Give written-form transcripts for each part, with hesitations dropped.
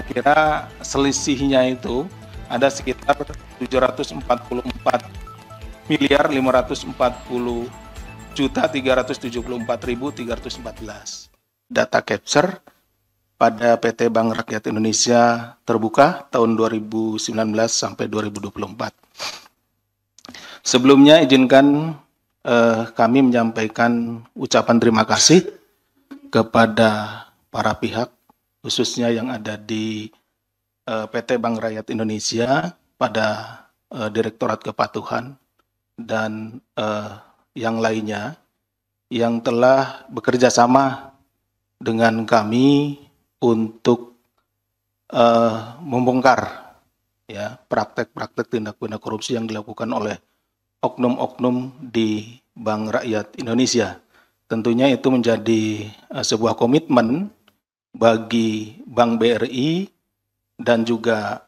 kira-kira selisihnya itu ada sekitar 744 miliar 540 juta 374.314. Data capture pada PT Bank Rakyat Indonesia terbuka tahun 2019 sampai 2024. Sebelumnya izinkan kami menyampaikan ucapan terima kasih kepada para pihak, khususnya yang ada di PT Bank Rakyat Indonesia, pada Direktorat Kepatuhan, dan yang lainnya yang telah bekerja sama dengan kami untuk membongkar ya praktek-praktek tindak pidana korupsi yang dilakukan oleh oknum-oknum di Bank Rakyat Indonesia. Tentunya itu menjadi sebuah komitmen bagi Bank BRI dan juga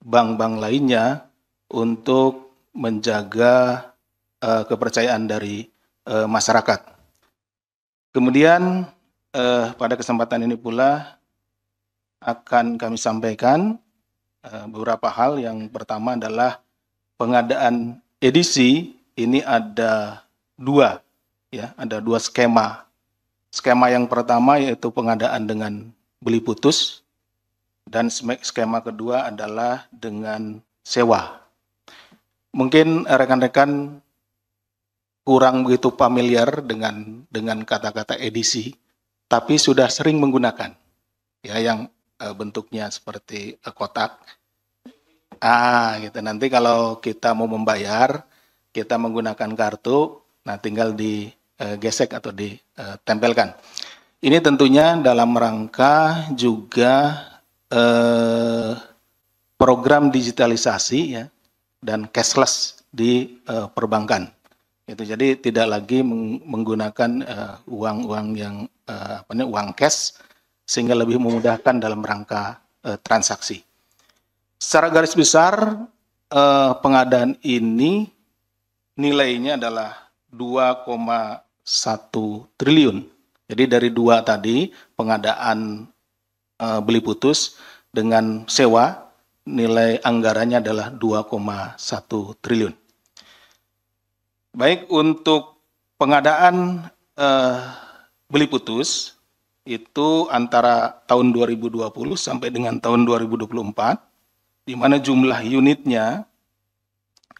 bank-bank lainnya untuk menjaga kepercayaan dari masyarakat. Kemudian pada kesempatan ini pula akan kami sampaikan beberapa hal. Yang pertama adalah pengadaan edisi. Ini ada dua skema. Skema yang pertama yaitu pengadaan dengan beli putus, dan skema kedua adalah dengan sewa. Mungkin rekan-rekan kurang begitu familiar dengan kata-kata edisi, tapi sudah sering menggunakan ya yang bentuknya seperti kotak. Gitu. Nanti kalau kita mau membayar, kita menggunakan kartu, nah tinggal digesek atau ditempelkan. Ini tentunya dalam rangka juga program digitalisasi ya dan cashless di perbankan. Itu jadi tidak lagi menggunakan uang yang uang cash, sehingga lebih memudahkan dalam rangka transaksi. Secara garis besar pengadaan ini nilainya adalah 2,1 triliun. Jadi dari dua tadi, pengadaan beli putus dengan sewa, nilai anggarannya adalah 2,1 triliun. Baik, untuk pengadaan beli putus itu antara tahun 2020 sampai dengan tahun 2024, di mana jumlah unitnya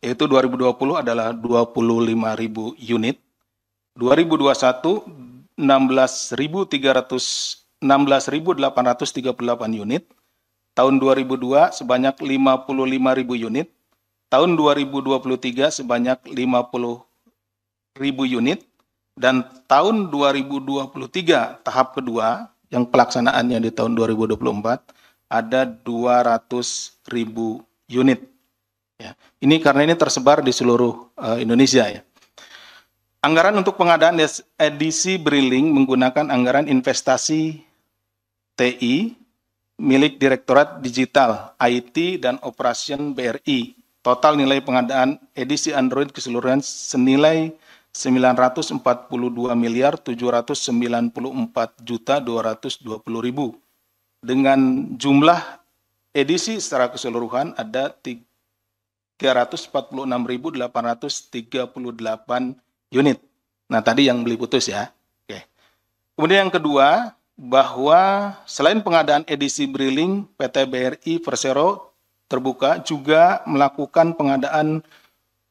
yaitu 2020 adalah 25.000 unit, 2021 16.838 unit, tahun 2002 sebanyak 55.000 unit, tahun 2023 sebanyak 50.000 unit, dan tahun 2023 tahap kedua yang pelaksanaannya di tahun 2024 ada 200.000 unit. Ya. Ini karena ini tersebar di seluruh Indonesia ya. Anggaran untuk pengadaan edisi Briling menggunakan anggaran investasi TI milik Direktorat Digital, IT, dan Operation BRI. Total nilai pengadaan edisi Android keseluruhan senilai 944.794.220.000 dengan jumlah edisi secara keseluruhan ada 346.838 unit. Nah, tadi yang beli putus ya. Oke. Kemudian yang kedua, bahwa selain pengadaan edisi Briling, PT BRI Persero terbuka juga melakukan pengadaan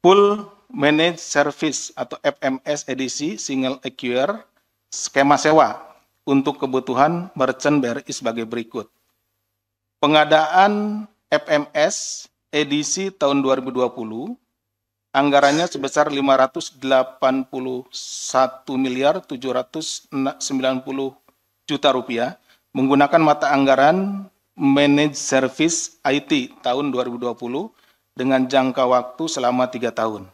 full managed service atau FMS edisi single acquirer skema sewa untuk kebutuhan merchant BRI sebagai berikut. Pengadaan FMS edisi tahun 2020 anggarannya sebesar 581.790 juta rupiah menggunakan mata anggaran managed service IT tahun 2020 dengan jangka waktu selama 3 tahun.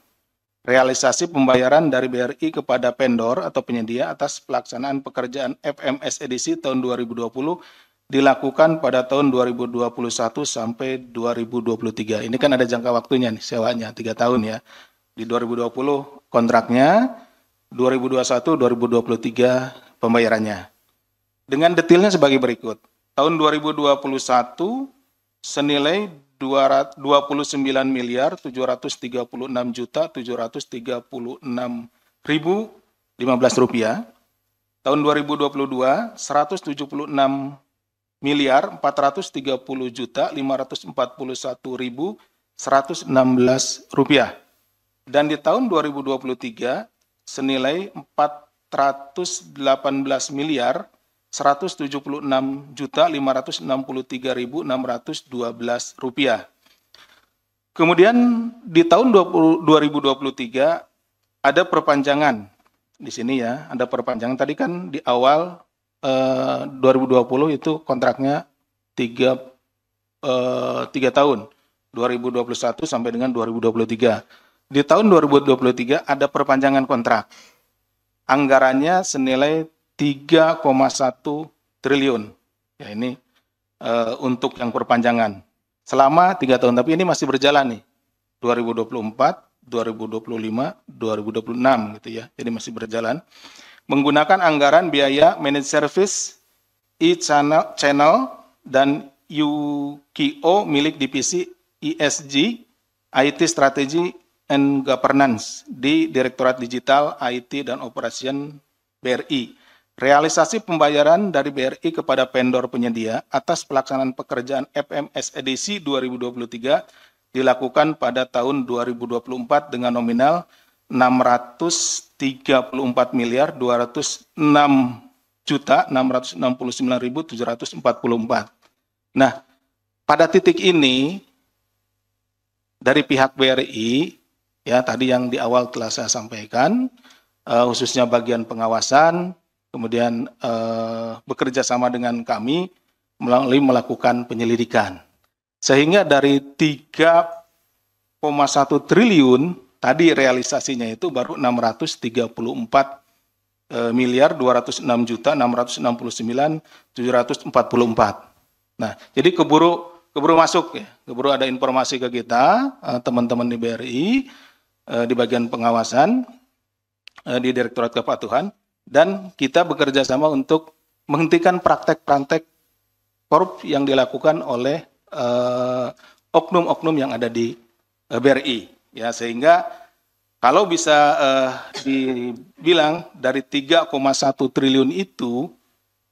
Realisasi pembayaran dari BRI kepada vendor atau penyedia atas pelaksanaan pekerjaan FMS edisi tahun 2020 dilakukan pada tahun 2021 sampai 2023. Ini kan ada jangka waktunya nih, sewanya 3 tahun ya. Di 2020 kontraknya, 2021, 2023 pembayarannya. Dengan detailnya sebagai berikut. tahun 2021 senilai 29 miliar 736 juta 736.015 rupiah. Tahun 2022 176 miliar 430 juta 541.116 rupiah. Dan di tahun 2023 senilai 418 miliar 176 juta 563.612 rupiah. Kemudian di tahun 2023 ada perpanjangan di sini ya, ada perpanjangan. Tadi kan di awal 2020 itu kontraknya 3 tahun, 2021 sampai dengan 2023. Di tahun 2023 ada perpanjangan kontrak. Anggarannya senilai 3,1 triliun. Ya ini untuk yang perpanjangan selama 3 tahun, tapi ini masih berjalan nih. 2024, 2025, 2026 gitu ya. Jadi masih berjalan. Menggunakan anggaran biaya managed service, e-channel dan UKO milik divisi ESG, IT Strategy and Governance di Direktorat Digital, IT dan Operation BRI. Realisasi pembayaran dari BRI kepada vendor penyedia atas pelaksanaan pekerjaan FMS edisi 2023 dilakukan pada tahun 2024 dengan nominal 634 miliar 206 juta 669.744. Nah, pada titik ini dari pihak BRI ya tadi yang di awal telah saya sampaikan, khususnya bagian pengawasan, kemudian bekerja sama dengan kami melalui melakukan penyelidikan. Sehingga dari 3,1 triliun tadi realisasinya itu baru 634 miliar 206 juta 669.744. Nah, jadi keburu masuk ya, keburu ada informasi ke kita teman-teman di BRI di bagian pengawasan di Direktorat Kepatuhan. Dan kita bekerja sama untuk menghentikan praktek-praktek korup yang dilakukan oleh oknum-oknum yang ada di BRI. Ya, sehingga kalau bisa dibilang dari 3,1 triliun itu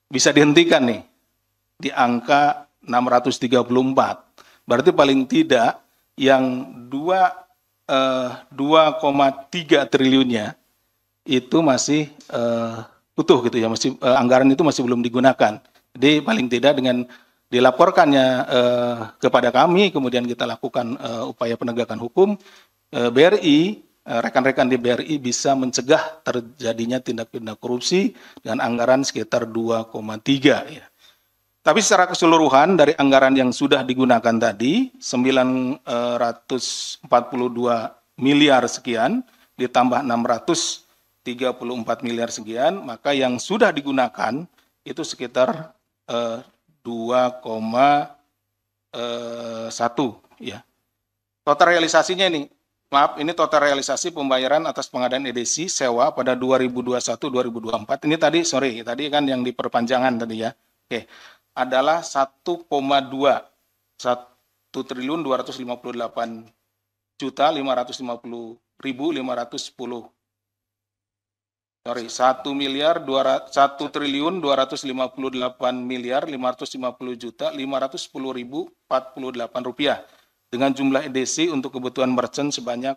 bisa dihentikan nih di angka 634. Berarti paling tidak yang 2,3 triliunnya itu masih utuh gitu ya, masih anggaran itu masih belum digunakan. Jadi paling tidak dengan dilaporkannya kepada kami, kemudian kita lakukan upaya penegakan hukum, BRI, rekan-rekan di BRI bisa mencegah terjadinya tindak pidana korupsi dengan anggaran sekitar 2,3 ya. Tapi secara keseluruhan dari anggaran yang sudah digunakan tadi 942 miliar sekian ditambah 634 miliar sekian, maka yang sudah digunakan itu sekitar 2,1 ya. Total realisasinya ini, maaf, ini total realisasi pembayaran atas pengadaan edisi sewa pada 2021-2024. Ini tadi, tadi kan yang di perpanjangan tadi ya. Oke, adalah 1,2 1.258 juta 550.510. 1 triliun 258 miliar 550 juta 510.048 rupiah dengan jumlah edisi untuk kebutuhan merchant sebanyak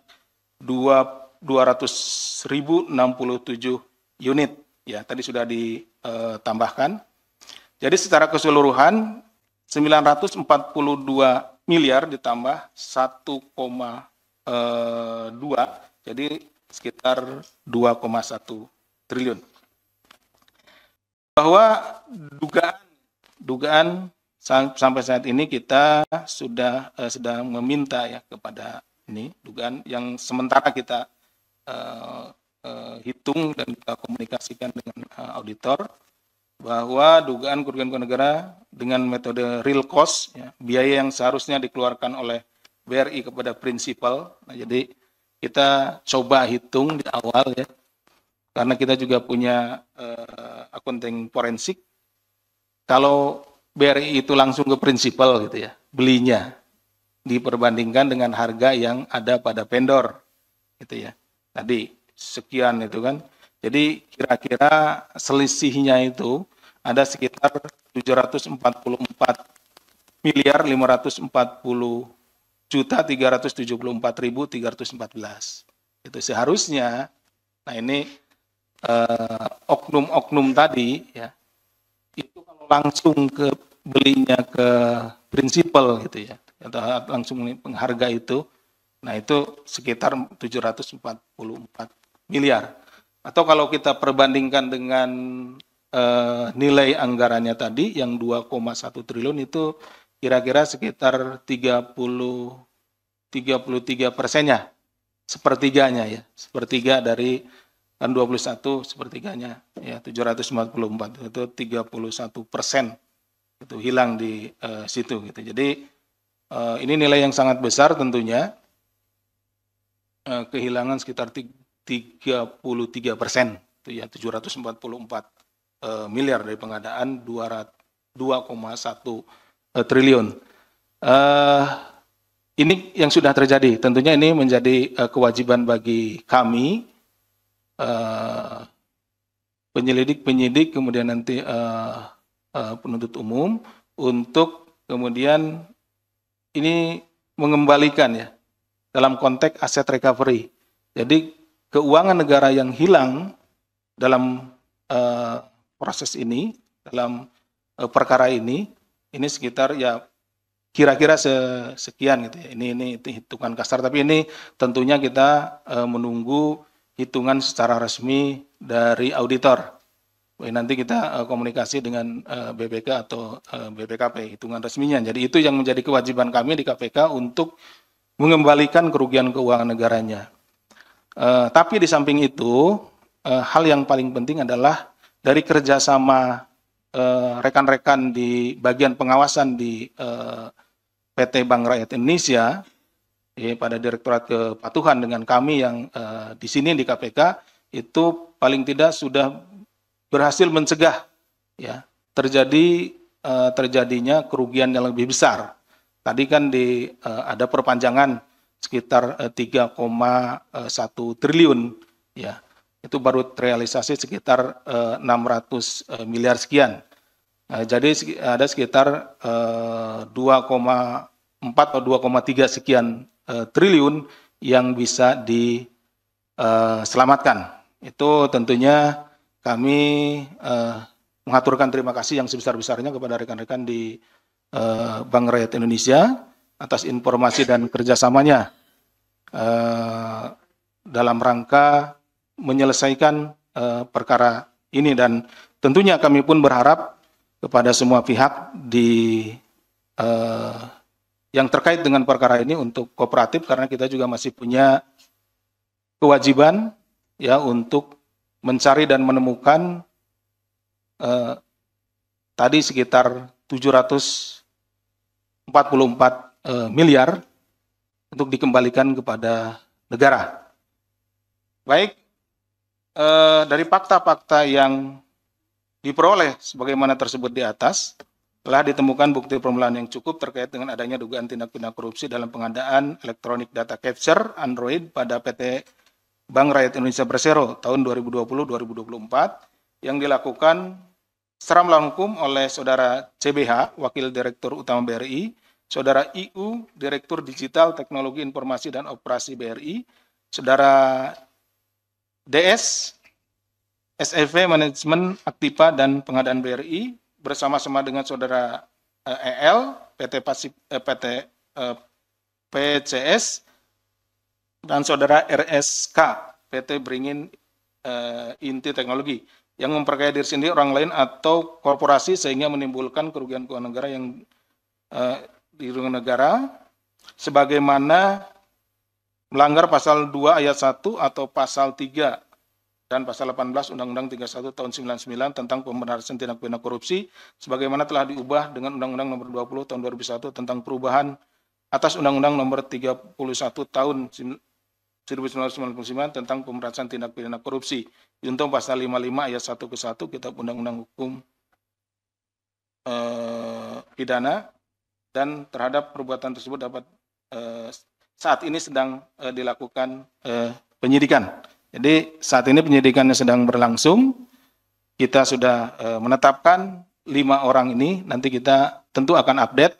200.067 unit ya, tadi sudah ditambahkan. Jadi secara keseluruhan 942 miliar ditambah 1,2 jadi sekitar 2,1 triliun. Bahwa dugaan sampai saat ini kita sudah sedang meminta ya kepada ini dugaan yang sementara kita hitung dan kita komunikasikan dengan auditor bahwa dugaan kerugian negara dengan metode real cost ya, biaya yang seharusnya dikeluarkan oleh BRI kepada prinsipal. Nah, jadi kita coba hitung di awal ya. Karena kita juga punya accounting forensik, kalau BRI itu langsung ke prinsipal gitu ya, belinya diperbandingkan dengan harga yang ada pada vendor gitu ya. Tadi sekian itu kan. Jadi kira-kira selisihnya itu ada sekitar 744 miliar 540 juta 374.314. Itu seharusnya. Nah ini oknum-oknum tadi ya, itu kalau langsung ke belinya ke prinsipal gitu ya, atau langsung pengharga itu, nah itu sekitar 744 miliar. Atau kalau kita perbandingkan dengan nilai anggarannya tadi yang 2,1 triliun itu kira-kira sekitar 33%-nya, sepertiganya ya, sepertiga dari kan 21 sepertiganya ya 744 itu 31% itu hilang di situ gitu. Jadi ini nilai yang sangat besar tentunya, kehilangan sekitar 33% itu ya 744 miliar dari pengadaan 2,1 triliun. Ini yang sudah terjadi. Tentunya ini menjadi kewajiban bagi kami penyidik, kemudian nanti penuntut umum untuk kemudian ini mengembalikan ya dalam konteks aset recovery. Jadi keuangan negara yang hilang dalam proses ini, dalam perkara ini sekitar ya kira-kira sekian gitu ya. Ini hitungan kasar, tapi ini tentunya kita menunggu hitungan secara resmi dari auditor. Nanti kita komunikasi dengan BPK atau BPKP, hitungan resminya. Jadi itu yang menjadi kewajiban kami di KPK untuk mengembalikan kerugian keuangan negaranya. Tapi di samping itu, hal yang paling penting adalah dari kerjasama rekan-rekan di bagian pengawasan di PT Bank Rakyat Indonesia, pada Direktorat Kepatuhan dengan kami yang di sini di KPK, itu paling tidak sudah berhasil mencegah ya terjadinya kerugian yang lebih besar. Tadi kan ada perpanjangan sekitar 3,1 triliun ya. Itu baru terrealisasi sekitar 600 miliar sekian. Jadi ada sekitar 2,4 atau 2,3 sekian triliun yang bisa diselamatkan. Itu tentunya kami mengaturkan terima kasih yang sebesar-besarnya kepada rekan-rekan di Bank Rakyat Indonesia atas informasi dan kerjasamanya dalam rangka menyelesaikan perkara ini, dan tentunya kami pun berharap kepada semua pihak yang terkait dengan perkara ini untuk kooperatif, karena kita juga masih punya kewajiban ya untuk mencari dan menemukan tadi sekitar 744 miliar untuk dikembalikan kepada negara. Baik, dari fakta-fakta yang diperoleh sebagaimana tersebut di atas, telah ditemukan bukti permulaan yang cukup terkait dengan adanya dugaan tindak pidana korupsi dalam pengadaan elektronik data capture Android pada PT Bank Rakyat Indonesia Persero tahun 2020-2024 yang dilakukan secara melawan hukum oleh Saudara CBH, Wakil Direktur Utama BRI, Saudara IU, Direktur Digital Teknologi Informasi dan Operasi BRI, Saudara DS, SEV Manajemen Aktiva dan Pengadaan BRI, bersama-sama dengan Saudara EL, PCS, dan Saudara RSK, PT Beringin Inti Teknologi, yang memperkaya diri sendiri, orang lain, atau korporasi sehingga menimbulkan kerugian keuangan negara yang dirugikan negara, sebagaimana melanggar pasal 2 ayat 1 atau pasal 3 dan pasal 18 Undang-Undang 31 tahun 99 tentang pemberantasan tindak pidana korupsi, sebagaimana telah diubah dengan Undang-Undang nomor 20 tahun 2001 tentang perubahan atas Undang-Undang nomor 31 tahun 1999 tentang pemberantasan tindak pidana korupsi. Junto pasal 55 ayat 1 ke 1 Kitab Undang-Undang Hukum pidana, dan terhadap perbuatan tersebut dapat saat ini sedang dilakukan penyidikan. Jadi saat ini penyidikannya sedang berlangsung. Kita sudah menetapkan 5 orang ini. Nanti kita tentu akan update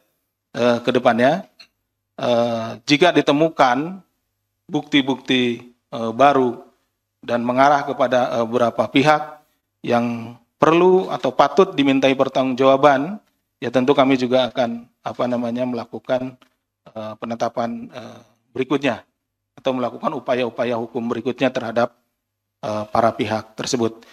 ke depannya. Jika ditemukan bukti-bukti baru dan mengarah kepada beberapa pihak yang perlu atau patut dimintai pertanggungjawaban, ya tentu kami juga akan melakukan penetapan berikutnya atau melakukan upaya-upaya hukum berikutnya terhadap para pihak tersebut.